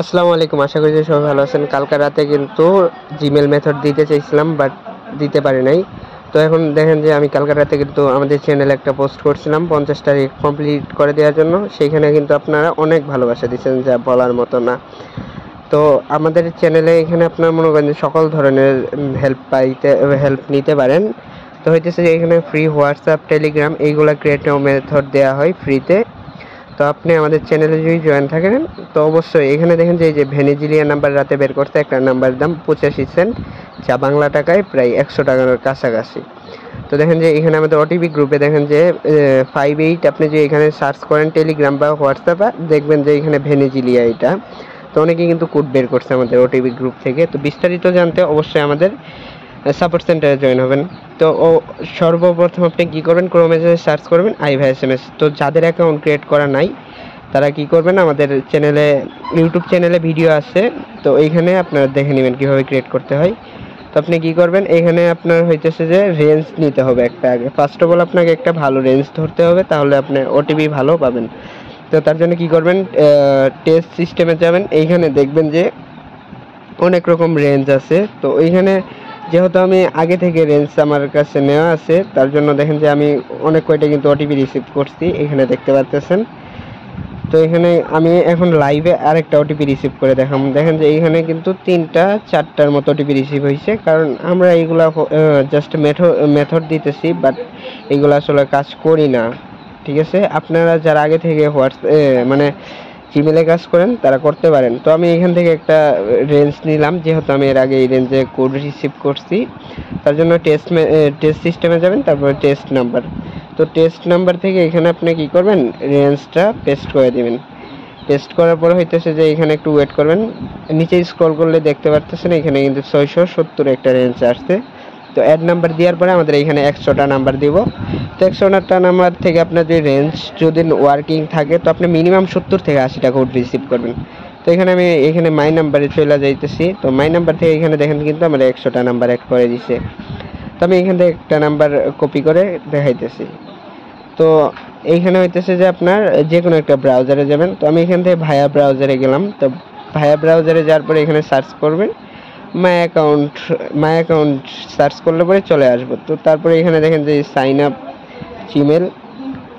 আসসালামু আলাইকুম। আশা করি যে সবাই ভালো আছেন। কালকে রাতে কিন্তু জিমেল মেথড দিতে চাইছিলাম, বাট দিতে পারি নাই। তো এখন দেখেন যে আমি কালকে রাতে কিন্তু আমাদের চ্যানেলে একটা পোস্ট করছিলাম 50টা কমপ্লিট করে দেওয়ার জন্য। সেইখানে কিন্তু আপনারা অনেক ভালোবাসা দিচ্ছেন, যা বলার মতো না। তো আমাদের চ্যানেলে এখানে আপনার মনে করেন যে সকল ধরনের হেল্প নিতে পারেন। তো হইতেছে যে এখানে ফ্রি হোয়াটসঅ্যাপ, টেলিগ্রাম এইগুলা ক্রিয়েটিভ মেথড দেওয়া হয় ফ্রিতে। তো আপনি আমাদের চ্যানেলে যদি জয়েন থাকেন তো অবশ্যই এখানে দেখেন যে এই যে ভেনেজুলিয়া নাম্বার রাতে বের করতে, একটা নাম্বার দাম 85 সেন্ট, যা বাংলা টাকায় প্রায় 100 টাকার কাছাকাছি। তো দেখেন যে এখানে আমাদের ওটিপি গ্রুপে দেখেন যে 58, আপনি যে এখানে সার্চ করেন টেলিগ্রাম বা হোয়াটসঅ্যাপে দেখবেন যে এখানে ভেনেজুলিয়া এটা। তো অনেকে কিন্তু কোড বের করছে আমাদের ওটিপি গ্রুপ থেকে। তো বিস্তারিত জানতে অবশ্যই আমাদের সাপোর্ট সেন্টারে জয়েন হবেন। তো সর্বপ্রথম আপনি কী করবেন, ক্রোমে যে সার্চ করবেন iViSMS। তো যাদের অ্যাকাউন্ট ক্রিয়েট করা নাই তারা কি করবেন, আমাদের চ্যানেলে ইউটিউব চ্যানেলে ভিডিও আছে, তো এইখানে আপনারা দেখে নেবেন কীভাবে ক্রিয়েট করতে হয়। তো আপনি কী করবেন, এখানে আপনার হইতেছে যে রেঞ্জ নিতে হবে একটা। আগে ফার্স্ট অফ অল আপনাকে একটা ভালো রেঞ্জ ধরতে হবে, তাহলে আপনি ওটিপি ভালো পাবেন। তো তার জন্য কী করবেন, টেস্ট সিস্টেমে যাবেন। এইখানে দেখবেন যে অনেক রকম রেঞ্জ আছে। তো এইখানে যেহেতু আমি আগে থেকে রেঞ্জ আমার কাছে নেওয়া আছে, তার জন্য দেখেন যে আমি অনেক কয়টা কিন্তু ওটিপি রিসিভ করছি, এখানে দেখতে পাচ্ছেন। তো এখানে আমি এখন লাইভে আরেকটা ওটিপি রিসিভ করে দেখাম। দেখেন যে এইখানে কিন্তু 3-4টার মতো ওটিপি রিসিভ হয়েছে, কারণ আমরা এইগুলা জাস্ট মেথড দিতেছি, বাট এইগুলো আসলে কাজ করি না। ঠিক আছে, আপনারা যারা আগে থেকে মানে জিমেলে কাজ করেন তারা করতে পারেন। তো আমি এখান থেকে একটা রেঞ্জ নিলাম, যেহেতু আমি এর আগে এই রেঞ্জে কোড রিসিভ করছি। তার জন্য টেস্ট সিস্টেমে যাবেন, তারপরে টেস্ট নাম্বার। তো টেস্ট নাম্বার থেকে এখানে আপনি কি করবেন, রেঞ্জটা পেস্ট করে দিবেন। পেস্ট করার পরে হইতেছে যে এখানে একটু ওয়েট করবেন। নিচে স্ক্রল করলে দেখতে পাচ্ছেন এখানে কিন্তু 670 একটা রেঞ্জ আসছে। তো অ্যাড নাম্বার দেওয়ার পরে আমাদের এখানে 100টা নাম্বার দিব। তো 100টা নাম্বার থেকে আপনার যে রেঞ্জ যদি ওয়ার্কিং থাকে, তো আপনি মিনিমাম 70 থেকে 80টা কোড রিসিভ করবেন। তো এখানে আমি এখানে মাই নাম্বারে চলে যাইতেছি। তো মাই নাম্বার থেকে এখানে দেখেন কিন্তু আমার 100টা নাম্বার অ্যাড করে দিছে। তো আমি এখান থেকে একটা নাম্বার কপি করে দেখাইতেছি। তো এইখানে হইতেছে যে আপনার যে কোনো একটা ব্রাউজারে যাবেন। তো আমি এখান থেকে ভায়া ব্রাউজারে গেলাম। তো ভায়া ব্রাউজারে যাওয়ার পরে এখানে সার্চ করবেন মাই অ্যাকাউন্ট সার্চ করলে পরে চলে আসবো। তো তারপরে এখানে দেখেন যে সাইন আপ জিমেল।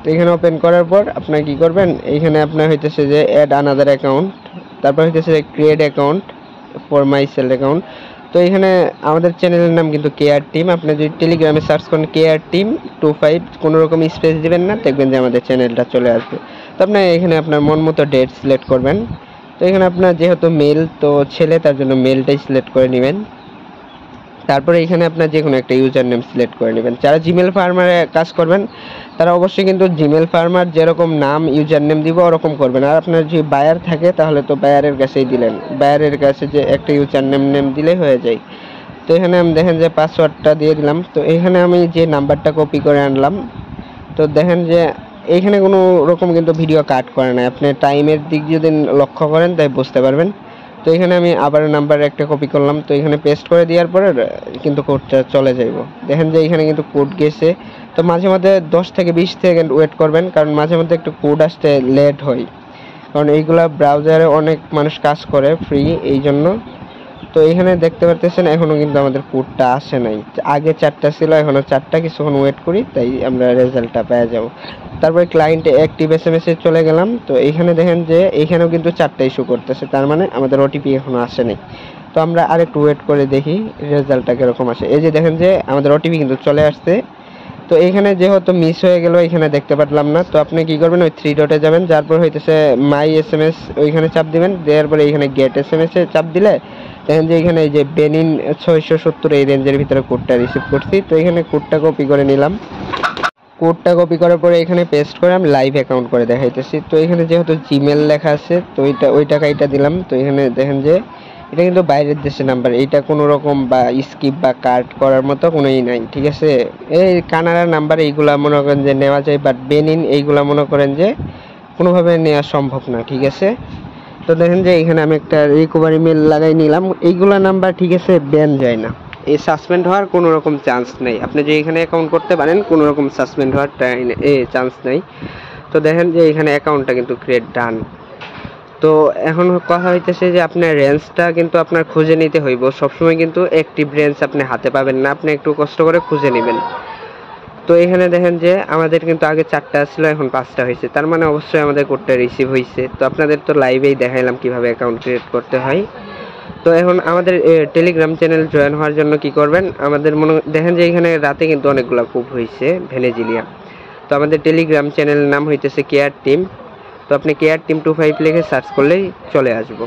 তো এখানে ওপেন করার পর আপনার কি করবেন, এইখানে আপনার হইতেছে যে অ্যাড আনাদার অ্যাকাউন্ট, তারপর হইতেছে যে create account for my self account. তো এখানে আমাদের চ্যানেলের নাম কিন্তু কেয়ার টিম। আপনি যদি টেলিগ্রামে সার্চ করেন কেয়ার টিম 25, কোনো রকম স্পেস দিবেন না, দেখবেন যে আমাদের চ্যানেলটা চলে আসবে। তো আপনি এখানে আপনার মন মতো ডেট সিলেক্ট করবেন। তো এখানে আপনার যেহেতু মেল, তো ছেলে, তার জন্য মেলটাই সিলেক্ট করে নেবেন। তারপরে এখানে আপনার যে কোনো একটা ইউজার নেম সিলেক্ট করে নেবেন। যারা জিমেল ফার্মারে কাজ করবেন তারা অবশ্যই কিন্তু জিমেল ফার্মার যেরকম নাম ইউজার নেম দিব ওরকম করবেন। আর আপনার যদি বায়ার থাকে তাহলে তো বায়ারের কাছেই দিলেন, বায়ারের কাছে যে একটা ইউজার নেম দিলেই হয়ে যায়। তো এখানে আমি দেখেন যে পাসওয়ার্ডটা দিয়ে দিলাম। তো এখানে আমি যে নাম্বারটা কপি করে আনলাম, তো দেখেন যে এইখানে কোনো রকম কিন্তু ভিডিও কাট করে না। আপনি টাইমের দিক যদি লক্ষ্য করেন তাই বুঝতে পারবেন। তো এখানে আমি আবার নাম্বার একটা কপি করলাম। তো এখানে পেস্ট করে দেওয়ার পরে কিন্তু কোডটা চলে যাইব। দেখেন যে এখানে কিন্তু কোড গেছে। তো মাঝে মধ্যে 10 থেকে 20 সেকেন্ড ওয়েট করবেন, কারণ মাঝে মধ্যে একটু কোড আসতে লেট হয়, কারণ এইগুলা ব্রাউজারে অনেক মানুষ কাজ করে ফ্রি, এই জন্য। তো এখানে দেখতে পারতেছেন এখনো কিন্তু আমাদের কোডটা আসে নাই। আগে 4টা ছিল, এখনো 4টা। কিছুক্ষণ ওয়েট করি, তাই আমরা রেজাল্টটা পেয়ে যাব। তারপরে ক্লায়েন্টে অ্যাক্টিভ এসএমএসে চলে গেলাম। তো এখানে দেখেন যে এখানেও কিন্তু 4টা ইস্যু করতেছে, তার মানে আমাদের ওটিপি এখনো আসে নাই। তো আমরা আরেকটু ওয়েট করে দেখি রেজাল্টটা কিরকম আসে। এই যে দেখেন যে আমাদের ওটিপি কিন্তু চলে আসছে। তো এখানে যেহেতু মিস হয়ে গেল, এখানে দেখতে পারলাম না। তো আপনি কি করবেন, ওই 3 ডটে যাবেন, যার পর হইতেছে মাই এসএমএস, ওইখানে চাপ দিবেন। দেওয়ার পরে এখানে গেট এসএমএস এ চাপ দিলে দেখেন যে এখানে এই যে বেনিন 670 এই রেঞ্জের ভিতরে কোডটা রিসিভ করছি। তো এখানে কোডটা কপি করে নিলাম। কোডটা কপি করার পরে এখানে পেস্ট করে আমি লাইভ অ্যাকাউন্ট করে দেখাইতেছি। তো এখানে যেহেতু জিমেল লেখা আছে, তো ওই টাকাটা দিলাম। তো এখানে দেখেন যে এটা কিন্তু বাইরের দেশের নাম্বার, এইটা কোনো রকম বা স্কিপ বা কাট করার মতো কোনোই নাই। ঠিক আছে, এই কানাডার নাম্বার এইগুলা মনে করেন যে নেওয়া যায়, বাট বেনিন এইগুলা মনে করেন যে কোনোভাবে নেওয়া সম্ভব না। ঠিক আছে, তো দেখেন যে এখানে আমি একটা রিকভারি মেল লাগাই নিলাম। এইগুলা নাম্বার ঠিক আছে ব্যান যায় না, এই সাসপেন্ড হওয়ার কোনো রকম চান্স নেই। আপনি যে এখানে অ্যাকাউন্ট করতে পারেন, কোনো রকম সাসপেন্ড হওয়ার চান্স নেই। তো দেখেন যে এখানে অ্যাকাউন্টটা কিন্তু ক্রিয়েট ডান। তো এখন কথা হইতেছে যে আপনার রেঞ্জটা কিন্তু আপনার খুঁজে নিতে হইব, সবসময় কিন্তু অ্যাক্টিভ রেঞ্জ আপনি হাতে পাবেন না, আপনি একটু কষ্ট করে খুঁজে নেবেন। তো এখানে দেখেন যে আমাদের কিন্তু আগে 4টা ছিল, এখন 5টা হয়েছে, তার মানে অবশ্যই আমাদের কোডটা রিসিভ হয়েছে। তো আপনাদের তো লাইভেই দেখাইলাম কিভাবে অ্যাকাউন্ট ক্রিয়েট করতে হয়। তো এখন আমাদের টেলিগ্রাম চ্যানেল জয়েন হওয়ার জন্য কি করবেন, আমাদের দেখেন যে এখানে রাতে কিন্তু অনেকগুলো খুব হয়েছে ভেনেজিলিয়া। তো আমাদের টেলিগ্রাম চ্যানেলের নাম হইতেছে কেয়ার টিম। তো আপনি কেয়ার টিম 25 লিখে সার্চ করলেই চলে আসবো।